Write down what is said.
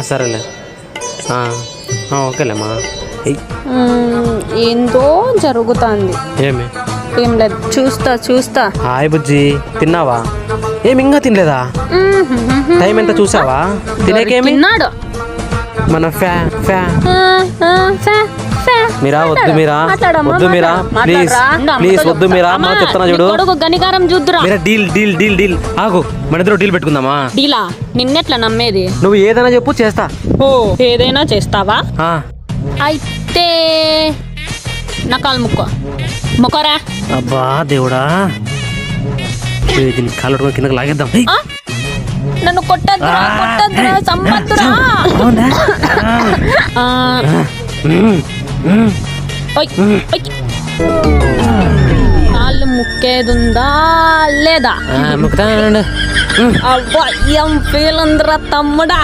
సరేలే ఓకేలేమ్మా. ఏందో జరుగుతుంది. ఏమి? ఏం లేదు, చూస్తా. హాయ్ బుజ్జి, తిన్నావా? ఏమి ఇంకా తినలేదా? టైం ఎంత చూసావా? తినేకేమి? తిన్నాడు మన మీరా వద్దు మీరా ప్లీజ్ వద్దు మీరా మన చెప్తున్నా చూడు. గనిగారం చూద్దురా. మీరా డీల్ ఆగు, మన ఇద్దరు డీల్ పెట్టుకుందామా? డీలా? నిన్నెట్లా నమ్మేది? నువ్వు ఏదైనా చెప్పు చేస్తా. ఓ ఏదైనా చేస్తావా? అయితే నా కాలు ముక్కోరా. అబ్బా దేవుడా, దీన్ని కాలు కిందకి లాగేద్దాం. నన్ను కొట్టద్దురా సంపత్తురా. కాళ్ళు ముక్కేదుందా లేదా? ముక్తా. అవ్వ ఏం ఫీల్ ఉందిరా తమ్ముడా.